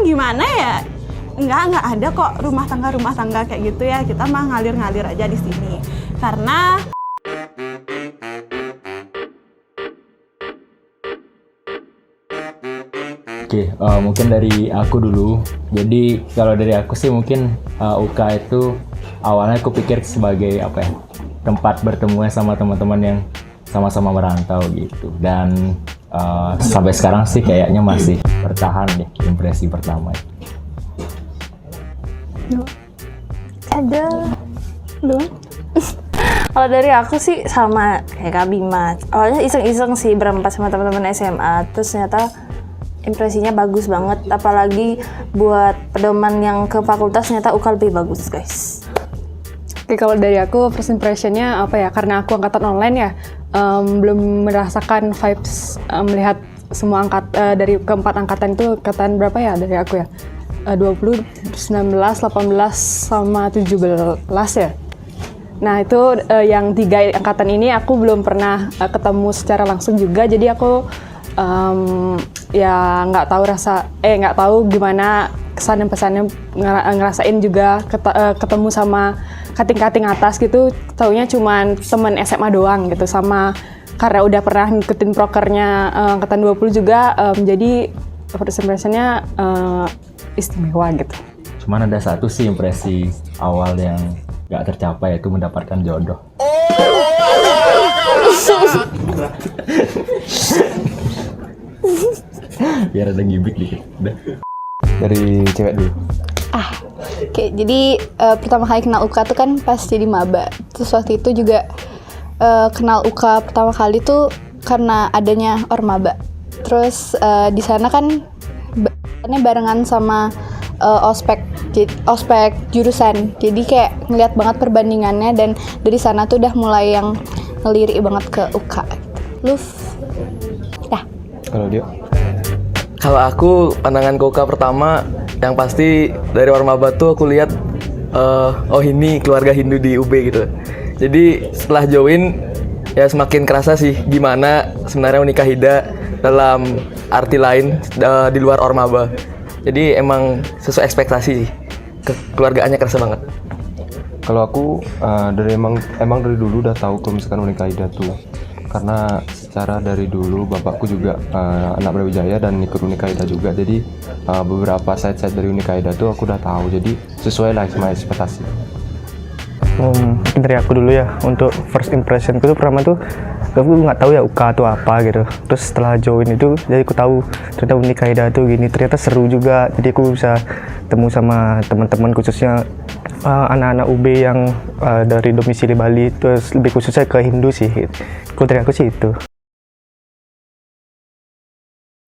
gimana ya? Enggak ada kok rumah tangga kayak gitu ya. Kita mah ngalir-ngalir aja di sini. Karena Oke, mungkin dari aku dulu. Jadi kalau dari aku sih mungkin UK itu awalnya aku pikir sebagai apa ya, tempat bertemunya sama teman-teman yang sama-sama merantau gitu. Dan sampai sekarang sih kayaknya masih bertahan deh impresi pertama. Ada belum? Kalau dari aku sih sama kayak Kak Bima. Awalnya iseng-iseng sih berempat sama teman-teman SMA. Terus ternyata impresinya bagus banget. Apalagi buat pedoman yang ke fakultas ternyata UK lebih bagus, guys. Oke, kalau dari aku first impression-nya apa ya? Karena aku angkatan online ya, belum merasakan vibes melihat semua dari keempat angkatan itu angkatan berapa ya dari aku ya? 20, 19, 18 sama 17 ya. Nah itu yang 3 angkatan ini aku belum pernah ketemu secara langsung juga, jadi aku ya nggak tahu gimana kesan dan pesannya, ngerasain juga ketemu sama kating-kating atas gitu. Taunya cuman temen SMA doang gitu, sama karena udah pernah ngikutin prokernya angkatan 20 juga, jadi first impression-nya istimewa gitu. Cuman ada satu sih impresi awal yang gak tercapai, yaitu mendapatkan jodoh. Biar ada gimmick dikit. Udah. Dari cewek dulu. Oke, jadi pertama kali kenal UK tuh kan pas jadi maba. Terus waktu itu juga kenal UK pertama kali tuh karena adanya Ormaba. Terus di sana kan barengan sama ospek jurusan. Jadi kayak ngeliat banget perbandingannya, dan dari sana tuh udah mulai yang ngelirik banget ke UK. Luf. Dah. Kalau dia? Kalau aku pandangan ke UK pertama yang pasti dari Ormaba tuh aku lihat oh ini keluarga Hindu di UB gitu. Jadi setelah join ya semakin kerasa sih gimana sebenarnya Unikahida dalam arti lain di luar Ormaba. Jadi emang sesuai ekspektasi sih, kekeluargaannya kerasa banget. Kalau aku emang dari dulu udah tahu kalau misalkan Unikahida tuh, karena secara dari dulu bapakku juga anak Brawijaya dan ikut Unikahida juga, jadi beberapa side dari Unikahida tuh aku udah tahu, jadi sesuai lah sama ekspektasi. Mungkin dari aku dulu ya, untuk first impression itu pertama tuh aku nggak tahu ya UK itu apa gitu. Terus setelah join itu jadi aku tahu ternyata Unikahida tuh gini, ternyata seru juga. Jadi aku bisa temu sama teman-teman, khususnya anak-anak UB yang dari domisili Bali, terus lebih khususnya ke Hindu sih. Kalau dari aku sih itu.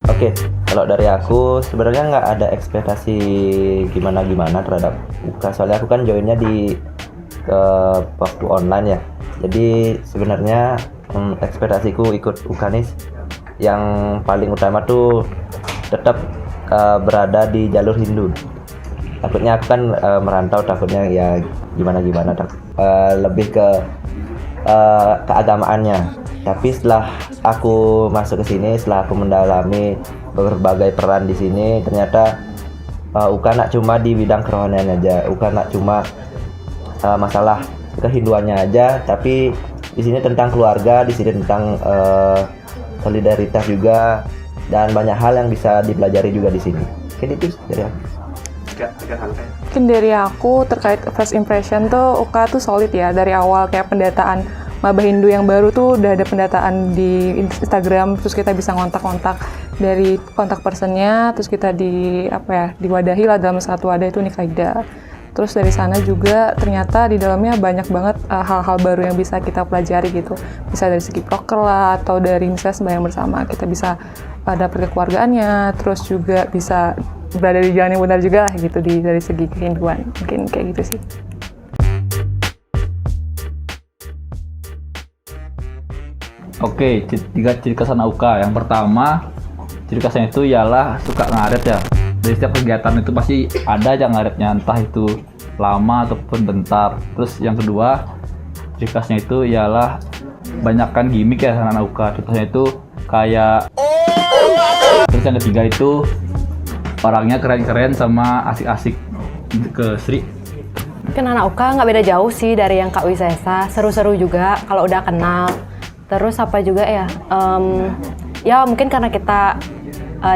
Oke, kalau dari aku sebenarnya nggak ada ekspektasi gimana-gimana terhadap UK. Soalnya aku kan joinnya di waktu online ya. Jadi sebenarnya ekspektasiku ikut UKANIS yang paling utama tuh tetap berada di jalur Hindu. Takutnya aku kan merantau, takutnya ya gimana-gimana, lebih ke keagamaannya. Tapi setelah aku masuk ke sini, setelah aku mendalami berbagai peran di sini, ternyata UK nak cuma di bidang kerohanian aja. UK nak cuma masalah kehinduannya aja, tapi di sini tentang keluarga, di sini tentang solidaritas juga, dan banyak hal yang bisa dipelajari juga di sini. Mungkin itu dari aku. Mungkin dari aku terkait first impression tuh UK tuh solid ya. Dari awal kayak pendataan maba Hindu yang baru tuh udah ada pendataan di Instagram, terus kita bisa ngontak-ngontak dari kontak personnya, terus kita diwadahi lah dalam satu wadah itu Unikahida. Terus dari sana juga ternyata di dalamnya banyak banget hal-hal baru yang bisa kita pelajari gitu. Bisa dari segi proker lah, atau dari misalnya sembahyang bersama, kita bisa dapat kekeluargaannya, terus juga bisa berada di jalan yang benar juga lah gitu dari segi kehinduan. Mungkin kayak gitu sih. Oke, 3 ciri khas anak UK. Yang pertama, ciri khasnya itu ialah suka ngaret ya. Dari setiap kegiatan itu pasti ada aja ngaretnya, entah itu lama ataupun bentar. Terus yang kedua, ciri khasnya itu ialah banyakkan gimmick ya anak UK. Contohnya itu kayak, terus yang ketiga itu orangnya keren-keren sama asik-asik. Ke Sri. Mungkin anak UK nggak beda jauh sih dari yang Kak Wisesa, seru-seru juga kalau udah kenal. Terus apa juga ya, ya mungkin karena kita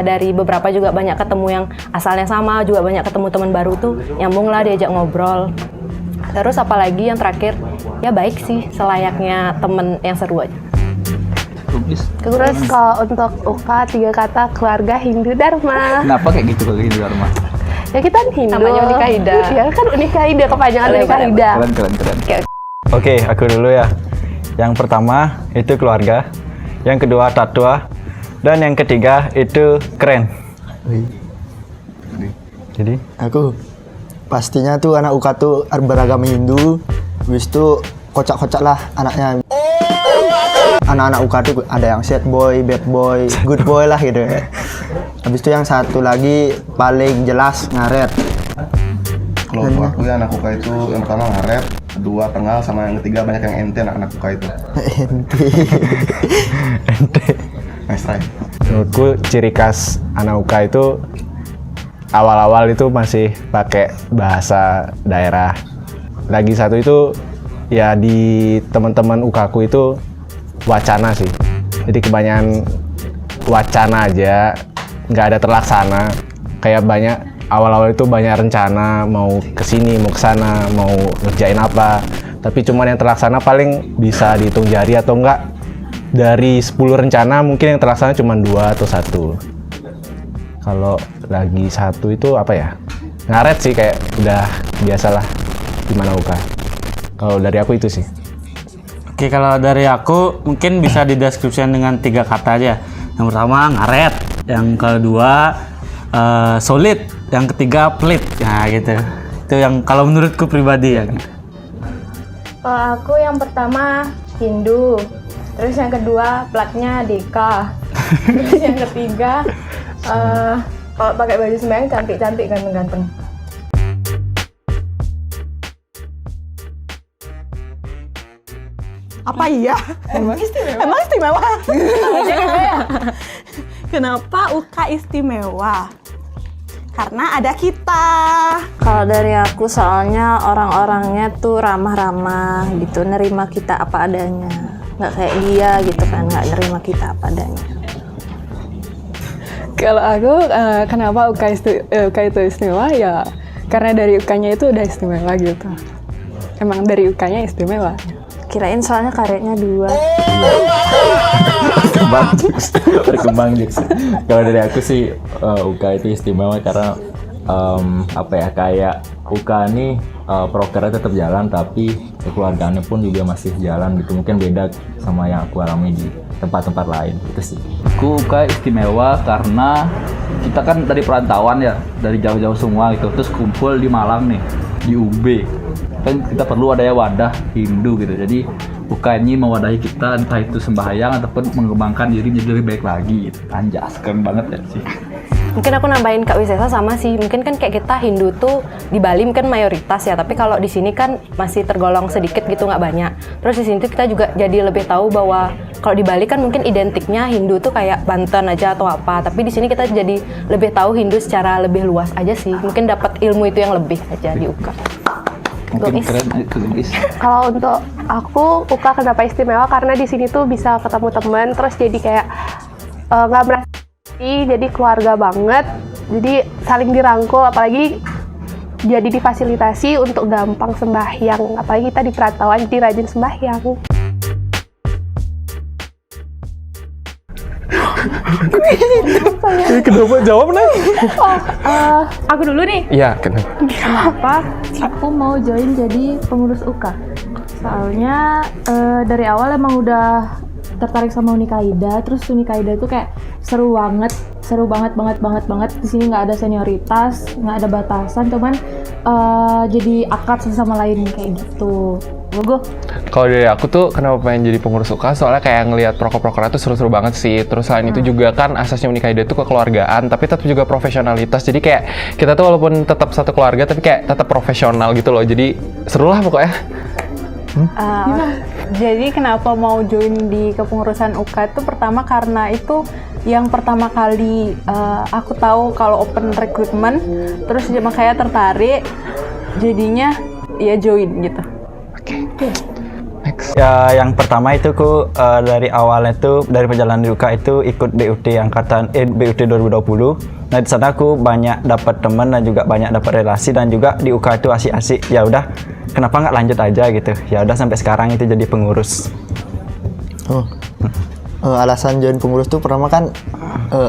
dari beberapa juga banyak ketemu yang asalnya sama, juga banyak ketemu teman baru tuh, nyambung lah diajak ngobrol. Terus apalagi yang terakhir, ya baik sih, selayaknya temen yang seru aja. Terus kalau untuk UK 3 kata keluarga Hindu Dharma. Kenapa kayak gitu kalau Hindu Dharma? Ya kita kan Hindu. Namanya Unika Ida. Ya kan Unika Ida, kepanjangan Unika Ida. Keren. Oke, aku dulu ya. Yang pertama itu keluarga, yang kedua tatua, dan yang ketiga itu keren. Jadi aku pastinya tuh anak UK tuh beragama Hindu, habis itu kocak-kocak lah anaknya. Anak-anak UK tuh ada yang sad boy, bad boy, good boy lah gitu. Habis itu yang satu lagi paling jelas ngaret. Kalau untuk aku ya anak UK itu yang pertama ngaret, kedua tengah, sama yang ketiga banyak yang ente anak-anak UK itu. Ente. Nice try. Menurutku ciri khas anak UK itu awal-awal itu masih pakai bahasa daerah. Lagi satu itu ya di teman-teman UK aku itu wacana sih. Jadi kebanyakan wacana aja, nggak ada terlaksana. Kayak banyak awal-awal itu banyak rencana mau kesini, mau kesana, mau ngerjain apa. Tapi cuman yang terlaksana paling bisa dihitung jari atau enggak. Dari 10 rencana mungkin yang terlaksana cuma 2 atau 1. Kalau lagi satu itu apa ya? Ngaret sih, kayak udah biasalah gimana UK. Kalau dari aku itu sih. Oke, kalau dari aku mungkin bisa dideskripsikan dengan 3 kata aja. Yang pertama ngaret, yang kedua solid, yang ketiga pelit. Nah gitu. Itu yang kalau menurutku pribadi ya. Kalau aku yang pertama Hindu, terus yang kedua platnya Deka, terus yang ketiga kalau pakai baju sembahyang cantik-cantik, ganteng-ganteng. Apa iya? Emang istimewa? Kenapa UK istimewa? Karena ada kita. Kalau dari aku soalnya orang-orangnya tuh ramah-ramah gitu, nerima kita apa adanya. Nggak kayak dia gitu kan, nggak nerima kita apa adanya. Kalau aku kenapa UK itu istimewa ya karena dari UK-nya itu udah istimewa gitu. Emang dari UK-nya istimewa. Kirain soalnya karetnya 2. Berkembang jokes. Kalau dari aku sih UK itu istimewa karena apa ya, kayak UK nih prokernya tetap jalan tapi kekeluargaannya pun juga masih jalan gitu. Mungkin beda sama yang aku alami di tempat-tempat lain gitu sih. Aku UK istimewa karena kita kan dari perantauan ya, dari jauh-jauh semua gitu. Terus kumpul di Malang nih, di UB. Kan kita perlu ada ya wadah Hindu gitu. Jadi UK ini mewadahi kita, entah itu sembahyang ataupun mengembangkan diri menjadi lebih baik lagi gitu. Anjas, keren banget ya sih. Mungkin aku nambahin Kak Wisesa sama sih. Mungkin kan kayak kita Hindu tuh di Bali mungkin mayoritas ya, tapi kalau di sini kan masih tergolong sedikit gitu, nggak banyak. Terus di sini tuh kita juga jadi lebih tahu bahwa kalau di Bali kan mungkin identiknya Hindu tuh kayak Banten aja atau apa, tapi di sini kita jadi lebih tahu Hindu secara lebih luas aja sih. Mungkin dapat ilmu itu yang lebih aja di UK. Mungkin keren itu guys. Kalau untuk aku UK kenapa istimewa karena di sini tuh bisa ketemu teman, terus jadi kayak nggak merasa jadi keluarga banget, jadi saling dirangkul, apalagi jadi difasilitasi untuk gampang sembahyang, apalagi kita di perantauan jadi rajin sembahyang. Kenapa jawab nih? Aku dulu nih. Iya, kenapa? Kenapa aku mau join jadi pengurus UK? Soalnya dari awal emang udah tertarik sama Unika Ida, terus Unika Ida itu kayak seru banget banget. Di sini nggak ada senioritas, nggak ada batasan, cuman jadi akrab satu sama lain kayak gitu. Logo. Kalau dari aku tuh kenapa pengen jadi pengurus UK, soalnya kayak ngelihat proker-prokernya tuh seru-seru banget sih. Terus selain itu juga kan asasnya Unika Ida tuh kekeluargaan, tapi tetap juga profesionalitas. Jadi kayak kita tuh walaupun tetap satu keluarga, tapi kayak tetap profesional gitu loh. Jadi seru lah pokoknya. Jadi kenapa mau join di kepengurusan UK itu pertama karena itu yang pertama kali aku tahu kalau open recruitment, terus makanya tertarik, jadinya ya join gitu. Ya, yang pertama itu dari awalnya itu dari perjalanan di UK itu ikut BUT BUT 2020. Nah, di sana aku banyak dapat teman dan juga banyak dapat relasi, dan juga di UK itu asik-asik. Ya udah, kenapa nggak lanjut aja gitu. Ya udah sampai sekarang itu jadi pengurus. Alasan join pengurus tuh pertama kan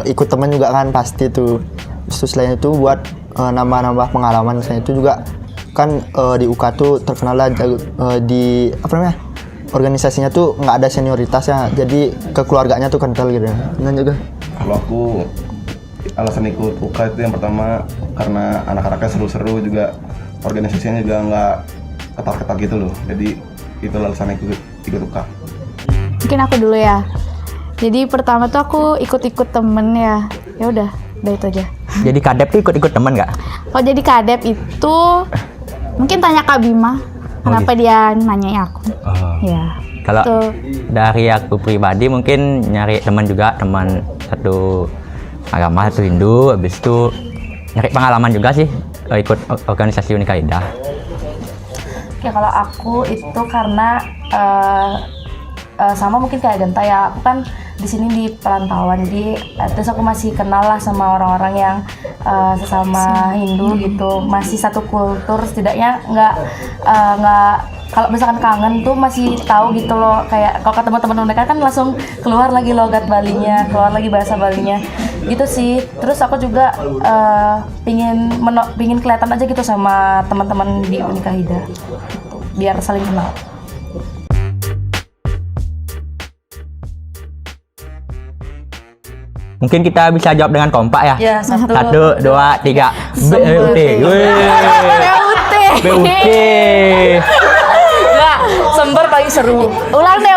ikut teman juga kan pasti tuh. Terus selain itu buat nambah-nambah pengalaman. Selain itu juga kan di UK tuh terkenal lah di apa namanya, organisasinya tuh nggak ada senioritasnya, jadi kekeluarganya tuh kental gitu. Dan juga kalau aku alasan ikut UK itu yang pertama karena anak-anaknya seru-seru, juga organisasinya juga nggak ketat-ketat gitu loh. Jadi itu alasan ikut UK. Mungkin aku dulu ya. Jadi pertama tuh aku ikut-ikut temen ya. Ya udah itu aja. Jadi kadep tuh ikut-ikut teman nggak? Kalau jadi kadep itu mungkin tanya Kak Bima. Kenapa dia nanyain aku? Ya. Kalau tuh. dari aku pribadi mungkin nyari teman juga, teman satu agama, satu Hindu. Habis itu nyari pengalaman juga sih, ikut organisasi Unikaidah. Oke, kalau aku itu karena sama mungkin kayak Genta ya, aku kan di sini di perantauan, jadi terus aku masih kenal lah sama orang-orang yang sesama Hindu gitu, masih satu kultur, setidaknya nggak kalau misalkan kangen tuh masih tahu gitu loh, kayak kalau ketemu teman mereka kan langsung keluar lagi logat Balinya, keluar lagi bahasa Balinya gitu sih. Terus aku juga pingin kelihatan aja gitu sama teman-teman di Unikaidah gitu, biar saling kenal. Mungkin kita bisa jawab dengan kompak ya. Ya, 1, 2, 3. BUT. BUT. Enggak, Sember paling seru. Ulang deh.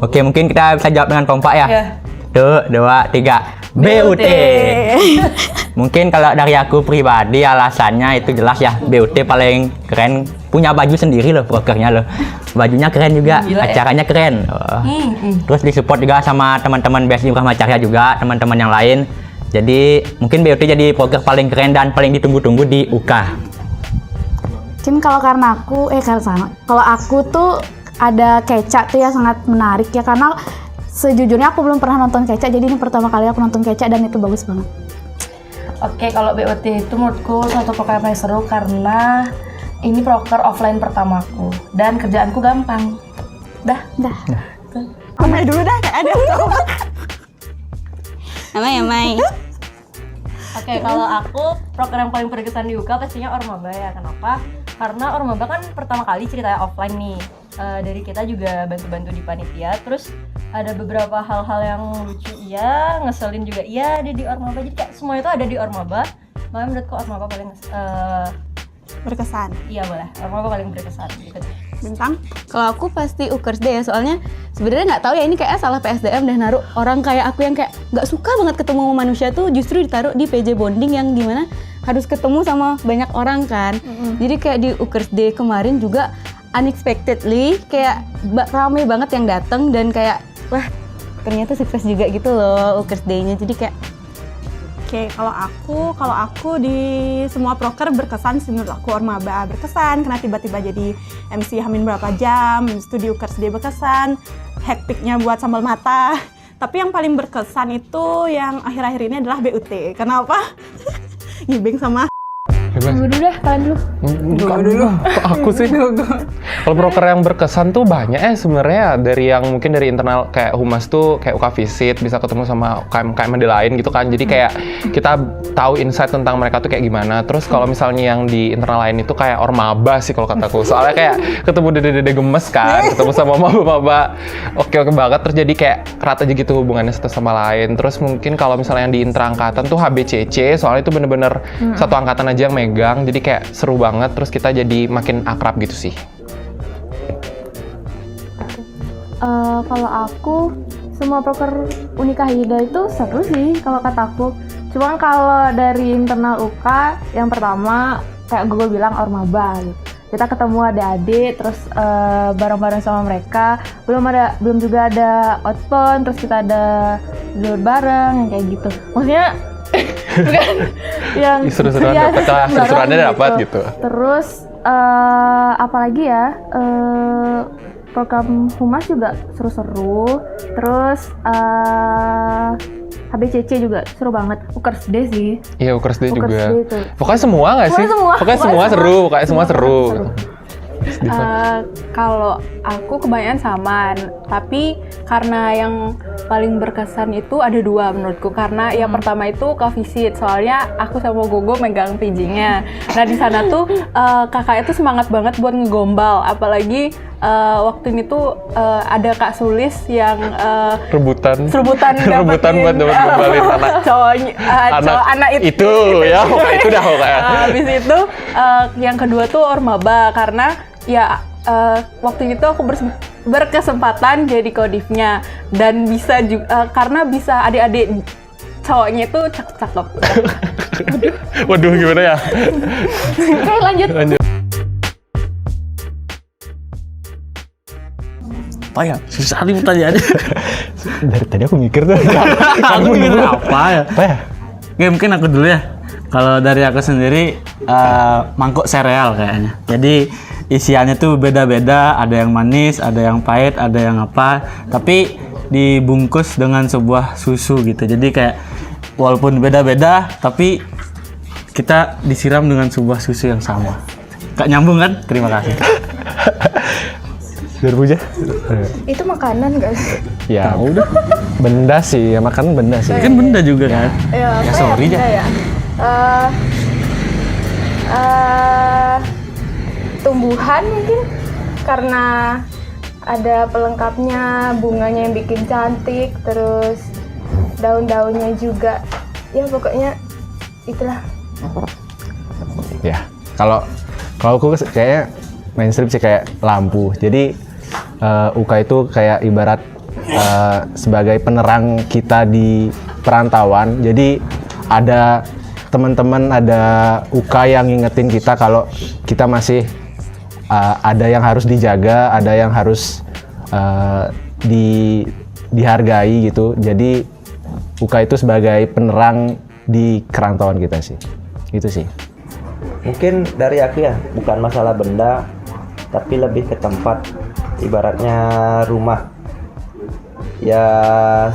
Oke, mungkin kita bisa jawab dengan kompak ya. 1, 2, 3. BUT. Mungkin kalau dari aku pribadi alasannya itu jelas ya, BUT paling keren, punya baju sendiri loh prokernya loh. Bajunya keren juga, acaranya keren. Terus disupport juga sama teman-teman BSI Brahmacarya juga, teman-teman yang lain. Jadi mungkin BUT jadi proker paling keren dan paling ditunggu-tunggu di UK. Mungkin kalau karena aku kalau aku tuh ada Kecak tuh ya sangat menarik ya, karena sejujurnya aku belum pernah nonton Kecak, jadi ini pertama kali aku nonton Kecak dan itu bagus banget. Oke, kalau BUT itu menurutku satu proker yang paling seru karena ini proker offline pertamaku dan kerjaanku gampang. Dah. Amai dulu dah, kayak ada yang tahu. Amai. Oke, kalau aku proker yang paling berkesan di UK pastinya Ormaba ya. Kenapa? Karena Ormaba kan pertama kali ceritanya offline nih. Dari kita juga bantu-bantu di panitia. Terus ada beberapa hal-hal yang lucu iya, ngeselin juga iya ada di Ormaba. Jadi kayak semua itu ada di Ormaba. Makanya menurutku Ormaba paling berkesan. Iya boleh, Ormaba paling berkesan gitu. Bintang? Kalau aku pasti Ukers Day ya, soalnya sebenarnya nggak tahu ya ini kayak salah PSDM dan naruh orang kayak aku yang kayak nggak suka banget ketemu sama manusia tuh justru ditaruh di PJ bonding yang dimana harus ketemu sama banyak orang kan. Jadi kayak di Ukers Day kemarin juga unexpectedly kayak ramai banget yang datang dan kayak wah ternyata sukses juga gitu loh Ukers Day-nya. Jadi kayak Oke, kalau aku di semua proker berkesan sih menurut aku. Ormaba berkesan karena tiba-tiba jadi MC Hamin berapa jam, studi Ukers Day berkesan, hektiknya buat sambal mata. Tapi yang paling berkesan itu yang akhir-akhir ini adalah BUT. Kenapa? Ngibing sama Dulu dah, kalian dulu. Kok aku sih? Kalau proker yang berkesan tuh banyak sebenarnya, dari yang mungkin dari internal kayak Humas tuh kayak UK Visit, bisa ketemu sama UKM-UKM di lain gitu kan. Jadi kayak kita tahu insight tentang mereka tuh kayak gimana. Terus kalau misalnya yang di internal lain itu kayak Ormaba sih kalau kataku. Soalnya kayak ketemu dede-dede gemes kan, ketemu sama maba-maba oke banget. Terus jadi kayak erat aja gitu hubungannya satu sama lain. Terus mungkin kalau misalnya yang di intraangkatan tuh HBCC, soalnya itu bener-bener satu angkatan aja yang megang, jadi kayak seru banget, terus kita jadi makin akrab gitu sih. Kalau aku, semua proker Unikaidah itu seru sih kalau kataku. Cuman kalau dari internal UK, yang pertama kayak Google bilang Ormaba gitu. Kita ketemu adik-adik, terus bareng-bareng sama mereka. Belum juga ada outbound, terus kita ada tidur bareng yang kayak gitu. Maksudnya bukan yang Seru-seruan ya, dapat lah, seru-seruannya dapat gitu. Terus apalagi ya, program humas juga seru-seru. Terus HBCC juga seru banget. Ukers Day sih. Iya, Ukers Day juga. Day tuh. Pokoknya semua nggak sih? Pokoknya semua seru, pokoknya semua seru. Kalau aku kebanyakan sama, tapi karena yang paling berkesan itu ada dua menurutku. Karena yang pertama itu ke visit, soalnya aku sama Gogo megang PJ-nya. Nah di sana tuh kakaknya tuh semangat banget buat ngegombal, apalagi waktu itu ada Kak Sulis yang rebutan dapetin, buat gombalin anak cowoknya, anak itu ya, pokoknya itu dah pokoknya. Habis itu yang kedua tuh Ormaba, karena ya waktu itu aku berkesempatan jadi kodifnya dan bisa juga karena bisa adik-adik cowoknya itu cakep-cakep. Waduh gimana ya? Oke lanjut. Apa ya? Susah nih pertanyaannya. Dari tadi aku mikir tuh. Aku mikir apa ya? Apa ya? Oke, mungkin aku dulu ya. Kalau dari aku sendiri mangkok sereal kayaknya. Jadi isiannya tuh beda-beda, ada yang manis, ada yang pahit, ada yang apa. Tapi dibungkus dengan sebuah susu gitu. Jadi kayak walaupun beda-beda, tapi kita disiram dengan sebuah susu yang sama. Gak nyambung kan? Terima kasih. Berbuja? Itu makanan gak sih? Ya udah. Benda sih, ya makanan benda sih. Kan benda juga kan? Ya, Ya sorry ya. Tumbuhan mungkin karena ada pelengkapnya, bunganya yang bikin cantik, terus daun-daunnya juga. Ya pokoknya itulah. Ya, kalau aku kayaknya mainstream sih kayak lampu. Jadi UK itu kayak ibarat sebagai penerang kita di perantauan. Jadi ada teman-teman, ada UK yang ngingetin kita kalau kita masih ada yang harus dijaga, ada yang harus dihargai gitu. Jadi UK itu sebagai penerang di kerantauan kita sih. Itu sih. Mungkin dari aku ya, bukan masalah benda, tapi lebih ke tempat, ibaratnya rumah. Ya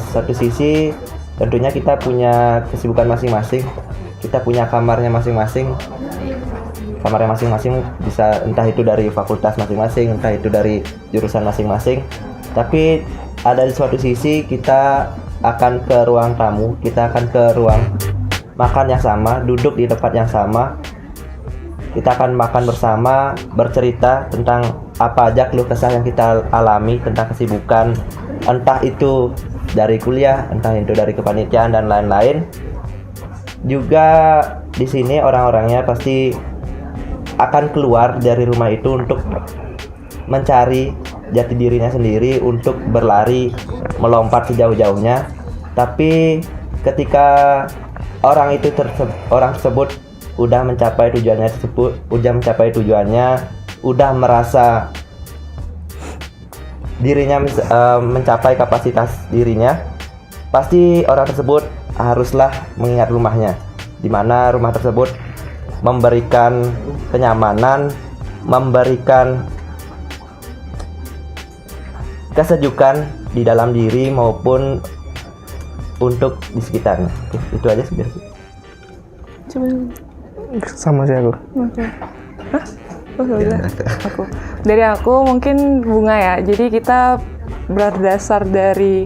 satu sisi tentunya kita punya kesibukan masing-masing, kita punya kamarnya masing-masing. Kamarnya masing-masing bisa entah itu dari fakultas masing-masing, entah itu dari jurusan masing-masing. Tapi ada di suatu sisi kita akan ke ruang tamu, kita akan ke ruang makan yang sama, duduk di tempat yang sama. Kita akan makan bersama, bercerita tentang apa aja keluh kesah yang kita alami, tentang kesibukan, entah itu dari kuliah, entah itu dari kepanitiaan dan lain-lain. Juga di sini orang-orangnya pasti akan keluar dari rumah itu untuk mencari jati dirinya sendiri, untuk berlari, melompat sejauh-jauhnya. Tapi ketika orang tersebut udah mencapai tujuannya, udah merasa dirinya mencapai kapasitas dirinya, pasti orang tersebut haruslah mengingat rumahnya, di mana rumah tersebut memberikan kenyamanan, memberikan kesejukan di dalam diri maupun untuk di sekitarnya. Oke, itu aja sebenarnya. Sama sih aku. Oke. Hah? Oh, udah. Aku. Dari aku mungkin bunga ya. Jadi kita berdasar dari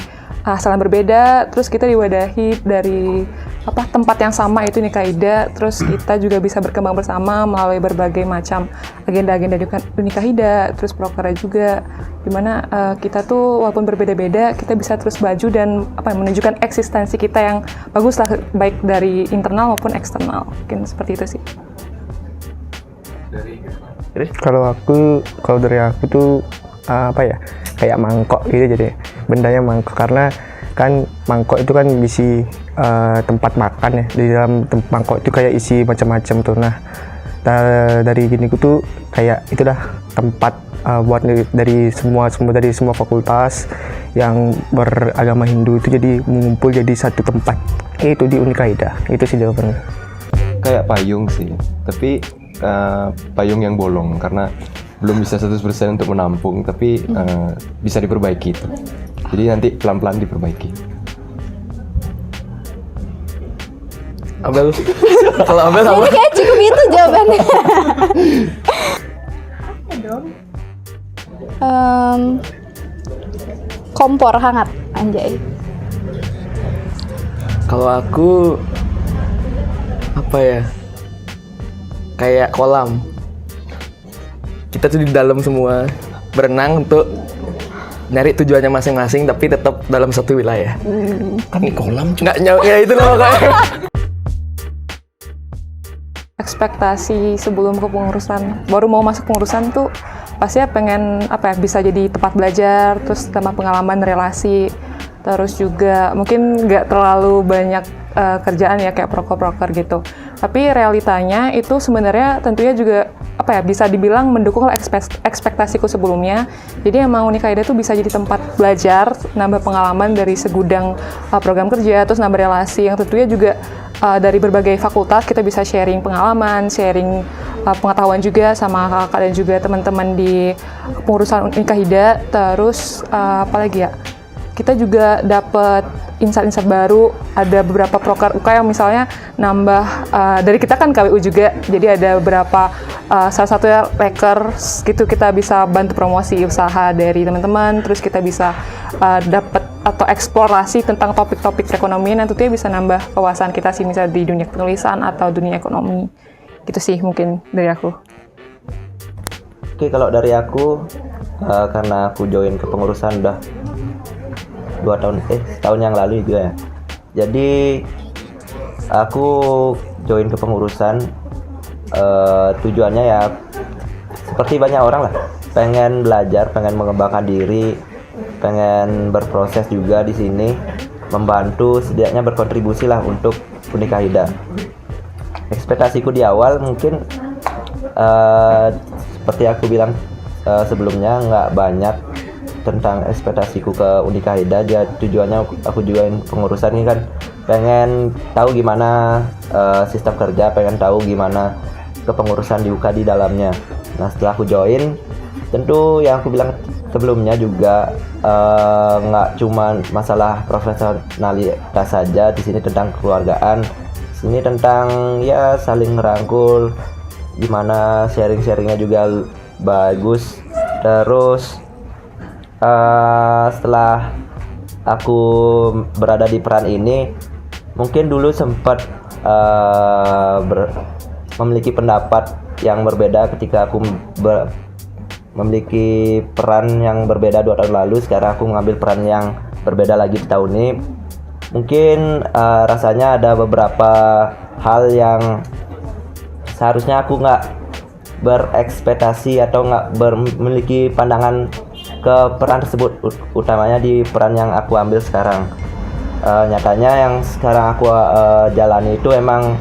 asal yang berbeda, terus kita diwadahi dari tempat yang sama, itu Nikahida. Terus kita juga bisa berkembang bersama melalui berbagai macam agenda-agenda Nikahida, terus proker juga, dimana kita tuh walaupun berbeda-beda, kita bisa terus maju dan menunjukkan eksistensi kita yang bagus lah, baik dari internal maupun eksternal. Mungkin seperti itu sih. Kalau dari aku tuh kayak mangkok gitu, jadi bendanya mangkok, karena kan mangkok itu kan isi tempat makan ya. Di dalam mangkok itu kayak isi macam-macam tuh. Nah, dari gini ku tuh kayak itu dah tempat buat dari semua fakultas yang beragama Hindu itu jadi mengumpul jadi satu tempat, itu di Unikaida. Itu sih jawabannya. Kayak payung sih, tapi payung yang bolong karena belum bisa 100% untuk menampung, tapi bisa diperbaiki itu. Jadi nanti pelan-pelan diperbaiki. Abel, kalau Abel sama. Jadi kayak cukup itu jawabannya. Kompor hangat, anjay. Kalau aku apa ya? Kayak kolam. Kita tuh di dalam semua berenang untuk nyari tujuannya masing-masing, tapi tetap dalam satu wilayah. Kan di kolam nggak ya itu loh kayak. Ekspektasi sebelum kepengurusan, baru mau masuk pengurusan tuh pasti pengen bisa jadi tempat belajar, terus tambah pengalaman relasi, terus juga mungkin nggak terlalu banyak kerjaan ya kayak proker gitu. Tapi realitanya itu sebenarnya tentunya juga bisa dibilang mendukung ekspektasiku sebelumnya. Jadi emang Unikaida tuh bisa jadi tempat belajar, nambah pengalaman dari segudang program kerja, terus nambah relasi yang tentunya juga dari berbagai fakultas kita bisa sharing pengalaman, sharing pengetahuan juga sama kakak dan juga teman-teman di pengurusan Unikaida. Terus apalagi ya? Kita juga dapat insight-insight baru, ada beberapa proker UK yang misalnya nambah, dari kita kan KWU juga, jadi ada beberapa, salah satunya Lakers gitu, kita bisa bantu promosi usaha dari teman-teman, terus kita bisa dapat atau eksplorasi tentang topik-topik perekonomian yang tentunya bisa nambah wawasan kita sih, misalnya di dunia penulisan atau dunia ekonomi, gitu sih mungkin dari aku. Oke, kalau dari aku, karena aku join kepengurusan udah setahun yang lalu juga ya. Jadi aku join kepengurusan tujuannya ya seperti banyak orang lah, pengen belajar, pengen mengembangkan diri, pengen berproses juga di sini, membantu setidaknya berkontribusi lah untuk Unikaida. Ekspektasiku di awal mungkin seperti aku bilang sebelumnya nggak banyak tentang ekspektasiku ke Unikaida. Dia tujuannya aku join pengurusan ini kan pengen tahu gimana sistem kerja, pengen tahu gimana kepengurusan di UK di dalamnya. Nah, setelah aku join, tentu yang aku bilang sebelumnya juga nggak cuma masalah profesionalitas saja, di sini tentang kekeluargaan, sini tentang ya saling merangkul, gimana sharing-sharingnya juga bagus. Terus setelah aku berada di peran ini, mungkin dulu sempat memiliki pendapat yang berbeda ketika aku memiliki peran yang berbeda 2 tahun lalu. Sekarang aku mengambil peran yang berbeda lagi di tahun ini. Mungkin rasanya ada beberapa hal yang seharusnya aku nggak berekspektasi atau nggak memiliki pandangan ke peran tersebut, utamanya di peran yang aku ambil sekarang. Nyatanya yang sekarang aku jalani itu emang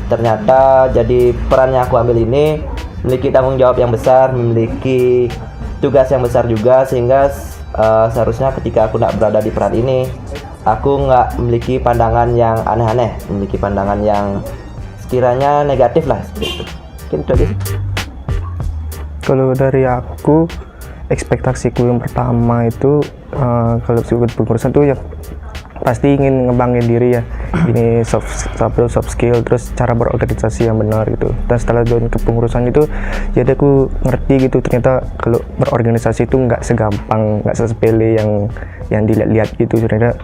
ternyata jadi peran yang aku ambil ini memiliki tanggung jawab yang besar, memiliki tugas yang besar juga, sehingga seharusnya ketika aku nggak berada di peran ini, aku nggak memiliki pandangan yang aneh-aneh, memiliki pandangan yang sekiranya negatif lah seperti itu. Mungkin itu aja sih. Kalau dari aku, ekspektasiku yang pertama itu kalau ikut pengurusan tuh ya pasti ingin ngembangin diri ya, ini soft skill, terus cara berorganisasi yang benar gitu. Dan setelah join kepengurusan itu, jadi aku ngerti gitu ternyata kalau berorganisasi itu nggak segampang, nggak sesepele yang dilihat-lihat gitu. Ternyata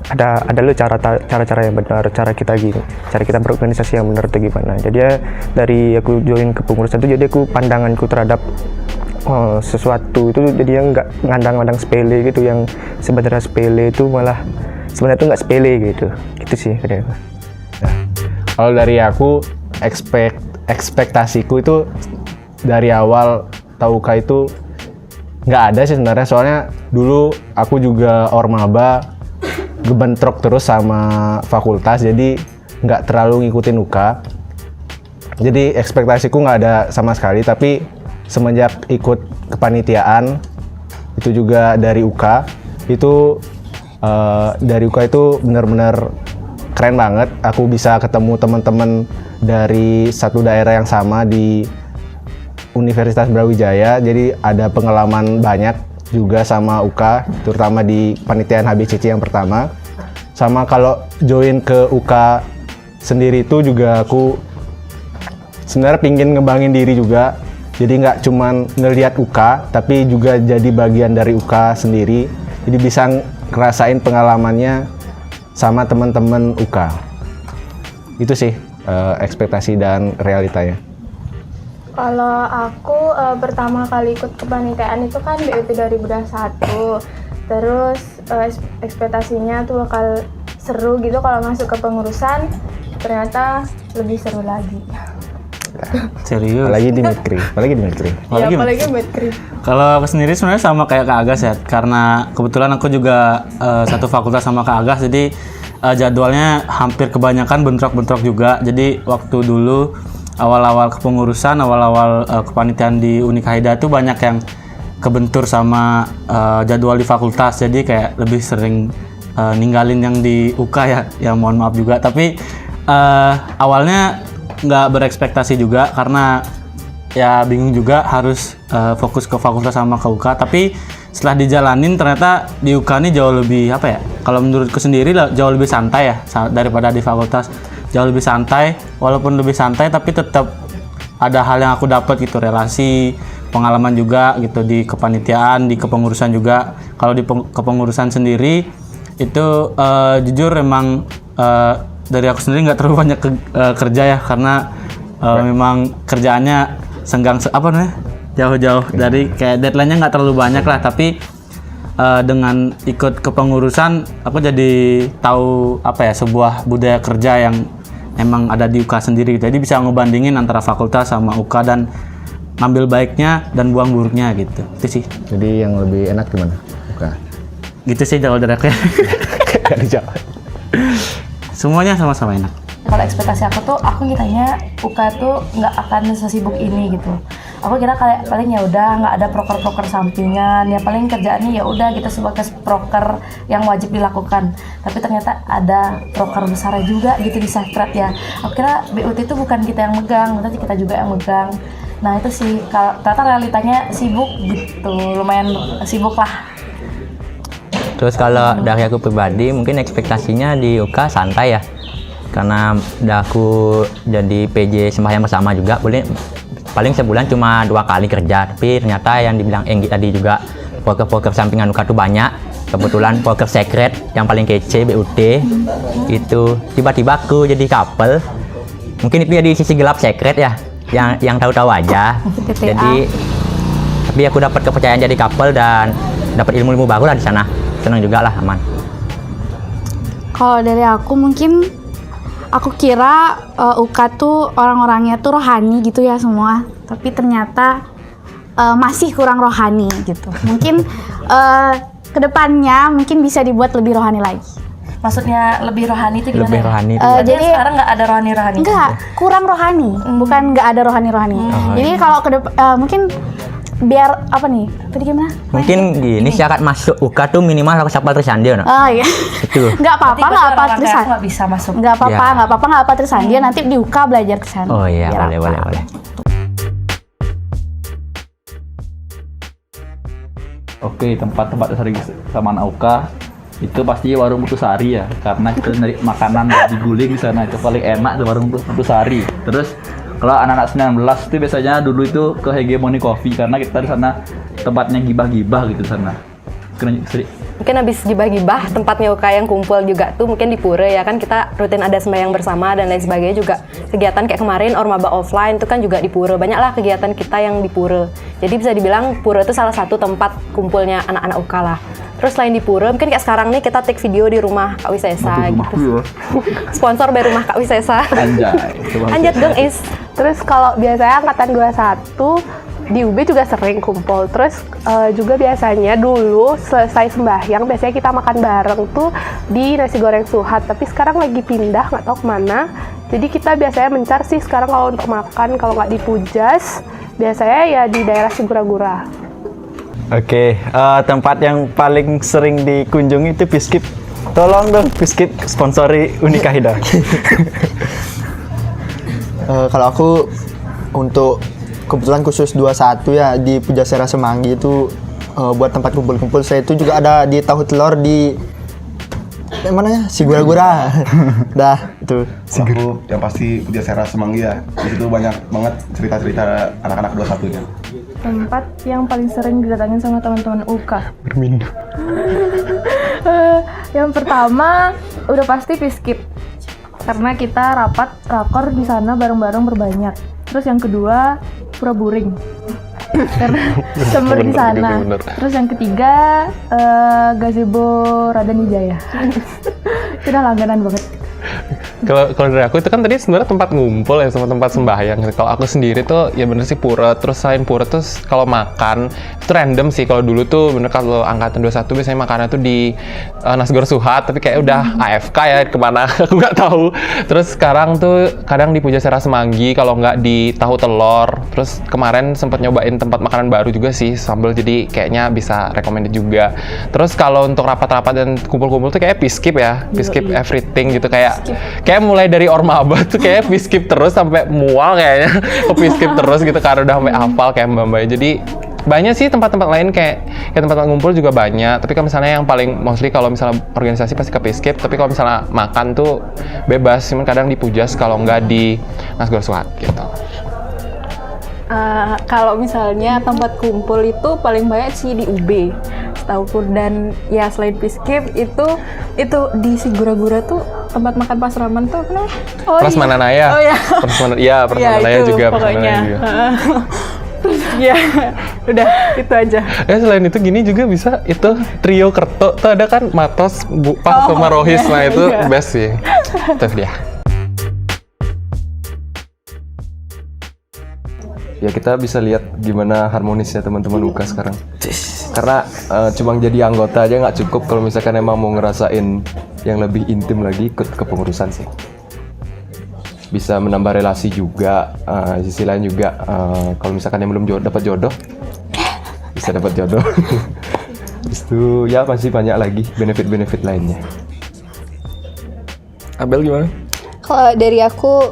ada lo cara-cara yang benar, cara kita berorganisasi yang benar itu gimana. Jadi ya dari aku join kepengurusan itu, jadi aku pandanganku terhadap sesuatu itu jadi yang nggak ngandang-ngandang sepele gitu, yang sebenarnya sepele itu malah sebenarnya itu nggak sepele gitu sih dari aku. Nah, kalau dari aku ekspektasiku itu dari awal Tauka itu nggak ada sih sebenarnya, soalnya dulu aku juga ormaba, gebentrok terus sama fakultas, jadi nggak terlalu ngikutin UK. Jadi ekspektasiku nggak ada sama sekali, tapi semenjak ikut kepanitiaan itu juga dari UK itu benar-benar keren banget. Aku bisa ketemu teman-teman dari satu daerah yang sama di Universitas Brawijaya, jadi ada pengalaman banyak juga sama UK, terutama di panitiaan HBCC yang pertama. Sama kalau join ke UK sendiri itu juga aku sebenarnya pingin ngembangin diri juga. Jadi nggak cuman ngelihat UK, tapi juga jadi bagian dari UK sendiri. Jadi bisa ngerasain pengalamannya sama teman-teman UK. Itu sih ekspektasi dan realitanya. Kalau aku pertama kali ikut kepanitiaan itu kan BUT 2021. Terus ekspektasinya tuh bakal seru gitu, kalau masuk ke pengurusan ternyata lebih seru lagi. Serius? Apalagi di Medkri. Apalagi Medkri. Kalau aku sendiri sebenarnya sama kayak Kak Agas ya, karena kebetulan aku juga satu fakultas sama Kak Agas, jadi jadwalnya hampir kebanyakan bentrok-bentrok juga. Jadi waktu dulu awal-awal kepengurusan, awal-awal kepanitiaan di Unikaida tuh banyak yang kebentur sama jadwal di fakultas, jadi kayak lebih sering ninggalin yang di UK ya mohon maaf juga. Tapi awalnya nggak berekspektasi juga, karena ya bingung juga harus fokus ke fakultas sama ke UK. Tapi setelah dijalanin ternyata di UK ini jauh lebih kalau menurutku sendiri jauh lebih santai ya daripada di fakultas. Jauh lebih santai, walaupun lebih santai tapi tetap ada hal yang aku dapat gitu, relasi, pengalaman juga gitu di kepanitiaan, di kepengurusan juga. Kalau di kepengurusan sendiri itu jujur emang dari aku sendiri nggak terlalu banyak kerja ya, karena memang kerjaannya senggang jauh-jauh dari kayak deadline-nya nggak terlalu banyak lah. Tapi dengan ikut kepengurusan aku jadi tahu sebuah budaya kerja yang emang ada di UK sendiri. Jadi bisa ngebandingin antara fakultas sama UK dan ngambil baiknya dan buang buruknya gitu. Itu sih. Jadi yang lebih enak gimana? UK. Gitu sih kalau dari aku ya. Semuanya sama-sama enak. Kalau ekspektasi aku ngiranya UK tuh nggak akan sesibuk ini gitu. Aku kira kayak paling ya udah nggak ada proker-proker sampingan, ya paling kerjaannya ya udah kita sebagai proker yang wajib dilakukan. Tapi ternyata ada proker besar juga gitu di Sakrat ya. Aku kira BUT itu bukan kita yang megang, nanti kita juga yang megang. Nah itu sih, ternyata realitanya sibuk gitu, lumayan sibuk lah. Terus kalau dari aku pribadi mungkin ekspektasinya di UK santai ya, karena udah aku jadi PJ sembahyang bersama juga, paling sebulan cuma 2 kali kerja. Tapi ternyata yang dibilang Enggi tadi juga poker sampingan UK tuh banyak. Kebetulan poker secret yang paling kece BUT itu tiba-tiba aku jadi couple. Mungkin itu ya di sisi gelap secret ya, yang tahu-tahu aja. Jadi tapi aku dapat kepercayaan jadi couple dan dapat ilmu-ilmu baru lah di sana. Senang juga lah, aman. Kalau dari aku mungkin aku kira UK tuh orang-orangnya tuh rohani gitu ya semua, tapi ternyata masih kurang rohani gitu. Mungkin kedepannya mungkin bisa dibuat lebih rohani lagi. Maksudnya lebih rohani itu gimana? Lebih rohani. Jadi sekarang nggak ada rohani-rohani? Enggak, kurang rohani, bukan nggak ada rohani-rohani. Jadi kalau mungkin biar tadi gimana? Mungkin gini, syarat masuk UK tuh minimal harus hafal Trisandia, no? Oh iya. Itu. Nggak apa-apa nggak apa Trisandia. Nggak bisa masuk. Nggak apa-apa nggak apa Trisandia. Nanti di UK belajar ke sana. Oh iya, boleh. Oke, tempat-tempat dasar sama anak UK itu pasti warung Putusari ya, karena kita nyari makanan diguling di sana, itu paling enak tuh warung Putusari. Terus kalau anak-anak 19 itu biasanya dulu itu ke Hegemony Coffee, karena kita di sana tempatnya gibah-gibah gitu di sana. Mungkin habis gibah-gibah tempatnya UK yang kumpul juga tuh mungkin di Pura ya kan, kita rutin ada sembahyang bersama dan lain sebagainya juga. Kegiatan kayak kemarin Ormaba offline itu kan juga di Pura. Banyaklah kegiatan kita yang di Pura. Jadi bisa dibilang Pura itu salah satu tempat kumpulnya anak-anak UK lah. Terus selain di Pura, mungkin kayak sekarang nih kita take video di rumah Kak Wisesa gitu. Sponsor by rumah Kak Wisesa. Anjay. Anjat dong Is. Terus kalau biasanya angkatan 21 di UB juga sering kumpul. Terus juga biasanya dulu selesai sembahyang biasanya kita makan bareng tuh di nasi goreng Suhat. Tapi sekarang lagi pindah, nggak tahu kemana. Jadi kita biasanya mencar sih sekarang kalau untuk makan, kalau nggak di Pujas, biasanya ya di daerah Sigura-gura. Oke, tempat yang paling sering dikunjungi itu Piskip. Tolong dong Piskip sponsori Unikahida. Kalau aku untuk kebetulan khusus 21 ya di Pujasera Semanggi itu buat tempat kumpul-kumpul saya itu juga ada di Tahu Telur di mana ya? Sigura-gura. Dah, itu. Aku yang pasti Pujasera Semanggi ya. Di situ banyak banget cerita-cerita anak-anak 21-nya. Tempat yang paling sering didatangin sama teman-teman UK. Bermindu. Yang pertama udah pasti Piskip. Karena kita rakor di sana bareng-bareng berbanyak. Terus yang kedua Pura Buring. Karena sumber di sana. Terus yang ketiga Gazebo Raden Wijaya. Itu udah langganan banget. Kalau dari aku itu kan tadi sebenarnya tempat ngumpul ya sama tempat sembahyang. Kalau aku sendiri tuh ya bener sih pura. Terus selain pura tuh kalau makan itu random sih. Kalau dulu tuh bener kalau angkatan 21 biasanya makannya tuh di nasi goreng Suhat. Tapi kayak udah AFK ya kemana aku nggak tahu. Terus sekarang tuh kadang di Pujasera Semanggi, kalau nggak di Tahu Telur. Terus kemarin sempat nyobain tempat makanan baru juga sih sambal, jadi kayaknya bisa recommended juga. Terus kalau untuk rapat-rapat dan kumpul-kumpul tuh kayak Piskip ya, Piskip everything gitu, kayak mulai dari Ormaba tuh kayak Piskip terus sampai mual kayaknya ke Piskip terus gitu karena udah sampai hafal kayak Mbak. Jadi banyak sih tempat-tempat lain kayak tempat ngumpul juga banyak, tapi kalau misalnya yang paling mostly kalau misalnya organisasi pasti ke Piskip, tapi kalau misalnya makan tuh bebas, cuman kadang di Pujas kalau nggak di Nasi Goreng Suhat gitu. Kalau misalnya tempat kumpul itu paling banyak sih di UB setauku, dan ya selain Piskip itu di Sigura-gura tuh tempat makan Pasraman tuh apa namanya? Prasmananaya. Oh iya. Prasmananaya juga. Pokoknya. Terus ya udah itu aja. Selain itu gini juga bisa itu Trio Kerto tuh ada kan Matos, Pas sama Rohis, nah itu best sih. Itu dia. Ya kita bisa lihat gimana harmonisnya teman-teman UK sekarang. Karena cuma jadi anggota aja nggak cukup, kalau misalkan emang mau ngerasain yang lebih intim lagi ikut kepengurusan sih. Bisa menambah relasi juga, sisi lain juga kalau misalkan yang belum dapat jodoh bisa dapat jodoh. Itu ya masih banyak lagi benefit-benefit lainnya. Abel gimana? Kalau dari aku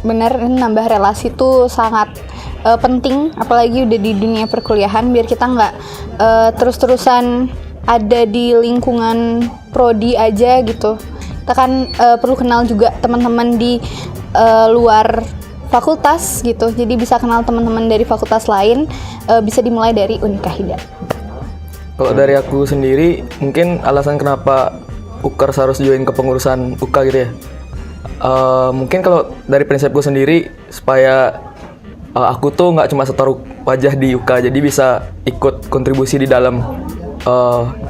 benar nambah relasi tuh sangat penting, apalagi udah di dunia perkuliahan, biar kita nggak terus-terusan ada di lingkungan prodi aja gitu. Kita kan perlu kenal juga teman-teman di luar fakultas gitu, jadi bisa kenal teman-teman dari fakultas lain, bisa dimulai dari Unikahida. Kalau dari aku sendiri, mungkin alasan kenapa Ukers harus join kepengurusan UK gitu ya. Mungkin kalau dari prinsipku sendiri, supaya aku tuh nggak cuma setor wajah di UK, jadi bisa ikut kontribusi di dalam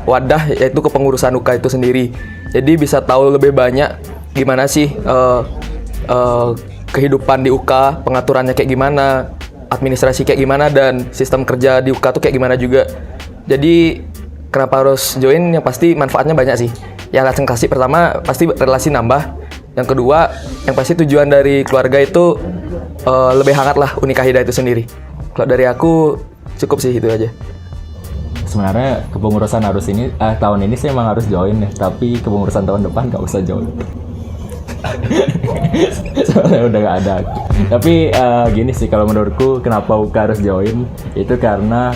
wadah yaitu kepengurusan UK itu sendiri. Jadi bisa tahu lebih banyak gimana sih kehidupan di UK, pengaturannya kayak gimana, administrasi kayak gimana, dan sistem kerja di UK tuh kayak gimana juga. Jadi kenapa harus join? Yang pasti manfaatnya banyak sih. Yang langsung kasih pertama pasti relasi nambah. Yang kedua, yang pasti tujuan dari keluarga itu lebih hangat lah Unikahida itu sendiri. Kalau dari aku cukup sih itu aja. Sebenarnya kepengurusan harus tahun ini sih emang harus join ya, tapi kepengurusan tahun depan nggak usah join. Soalnya udah nggak ada. Tapi gini sih kalau menurutku kenapa UK harus join itu karena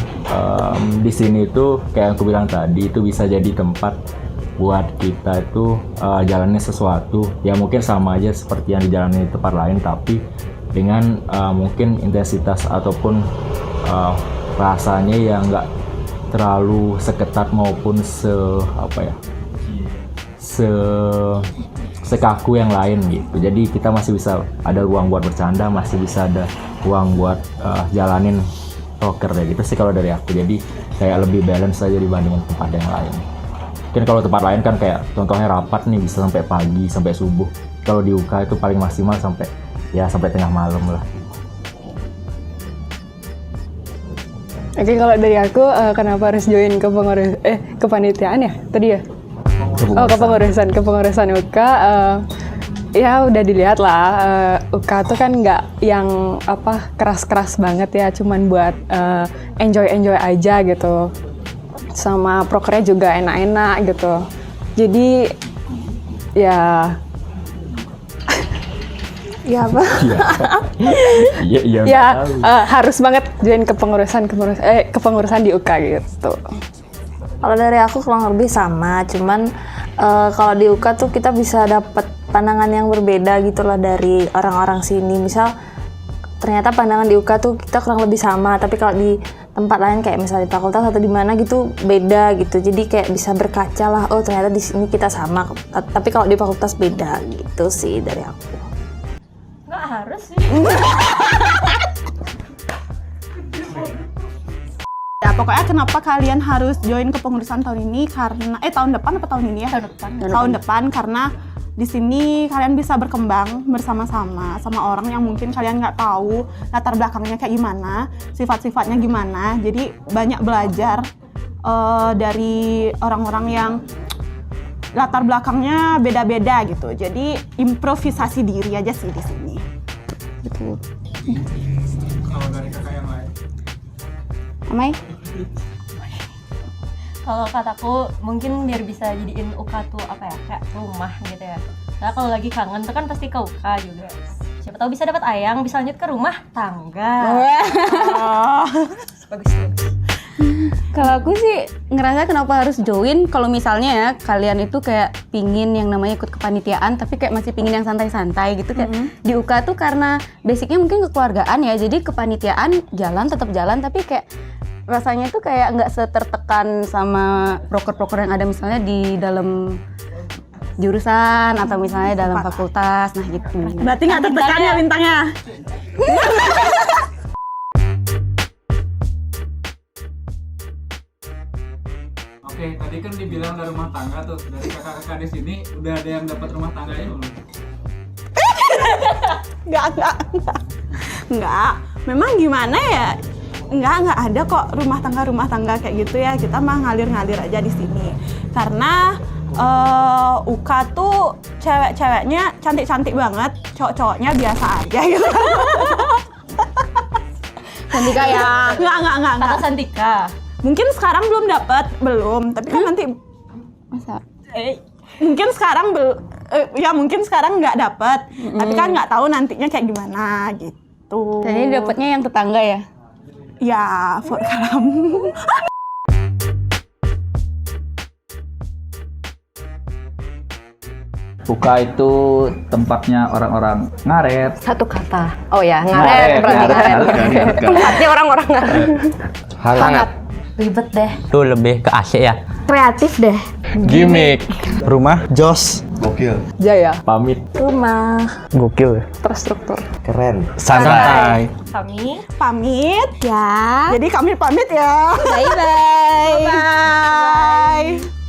di sini tuh kayak yang aku bilang tadi itu bisa jadi tempat buat kita itu jalannya sesuatu ya mungkin sama aja seperti yang dijalani di tempat lain, tapi dengan mungkin intensitas ataupun rasanya yang nggak terlalu seketat maupun sekaku yang lain gitu. Jadi kita masih bisa ada ruang buat bercanda, masih bisa ada ruang buat jalanin proker ya gitu sih kalau dari aku. Jadi kayak lebih balance aja dibandingin tempat yang lain. Mungkin kalau tempat lain kan kayak contohnya rapat nih bisa sampai pagi, sampai subuh. Kalau di UK itu paling maksimal sampai tengah malam lah. Oke, kalau dari aku kenapa harus join kepanitiaan ya tadi ya? Kepengurusan UK. Ya udah dilihat lah, UK tuh kan nggak yang keras-keras banget ya, cuman buat enjoy aja gitu. Sama prokernya juga enak-enak gitu. Jadi ya apa? Harus banget join kepengurusan di UK gitu. Kalau dari aku kurang lebih sama, cuman kalau di UK tuh kita bisa dapat pandangan yang berbeda gitu loh dari orang-orang sini. Misal ternyata pandangan di UK tuh kita kurang lebih sama, tapi kalau di tempat lain kayak misalnya di fakultas atau di mana gitu beda gitu. Jadi kayak bisa berkaca lah, oh ternyata di sini kita sama, tapi kalau di fakultas beda gitu sih dari aku. Nggak harus sih. Ya pokoknya kenapa kalian harus join kepengurusan tahun ini karena tahun depan apa tahun ini ya? Tahun depan karena di sini kalian bisa berkembang bersama-sama sama orang yang mungkin kalian nggak tahu latar belakangnya kayak gimana, sifat-sifatnya gimana. Jadi banyak belajar dari orang-orang yang latar belakangnya beda-beda gitu. Jadi improvisasi diri aja sih di sini. Gitu. Kalau dari kakak yang lain? Amai? Kalau kataku mungkin biar bisa jadiin UK tuh kayak rumah gitu ya. Karena kalau lagi kangen tuh kan pasti ke UK juga. Siapa tahu bisa dapat ayang, bisa lanjut ke rumah tangga. Bagus. Kalau aku sih ngerasa kenapa harus join, kalau misalnya ya kalian itu kayak pingin yang namanya ikut kepanitiaan tapi kayak masih pingin yang santai-santai gitu kayak di UK tuh karena basicnya mungkin kekeluargaan ya, jadi kepanitiaan tetap jalan tapi kayak rasanya tuh kayak nggak setertekan sama proker-proker yang ada misalnya di dalam jurusan atau misalnya dalam fakultas, nah gitu. Berarti nggak tertekan ya bintangnya? Oke, tadi kan dibilang dari rumah tangga tuh, dari kakak-kakak di sini udah ada yang dapat rumah tangganya belum? Enggak. Memang gimana ya? Enggak ada kok rumah tangga kayak gitu ya. Kita mah ngalir-ngalir aja di sini. Karena UK tuh cewek-ceweknya cantik-cantik banget, cowok-cowoknya biasa aja gitu. Santika ya? Enggak. Kata Santika. Mungkin sekarang belum, tapi kan nanti masa? Mungkin sekarang mungkin sekarang nggak dapet, tapi kan nggak tahu nantinya kayak gimana gitu. Jadi dapetnya yang tetangga ya? Ya, for kamu. UK itu tempatnya orang-orang ngaret. Satu kata. Oh ya, ngaret. Tempatnya orang-orang ngaret. Hangat. Ribet deh. Itu lebih ke AC ya. Kreatif deh. Gimmick. Rumah. Jos. Gokil. Jaya. Pamit. Rumah. Gokil. Terstruktur. Keren. Santai. Kami pamit ya. Jadi kami pamit ya. Bye-bye. Bye.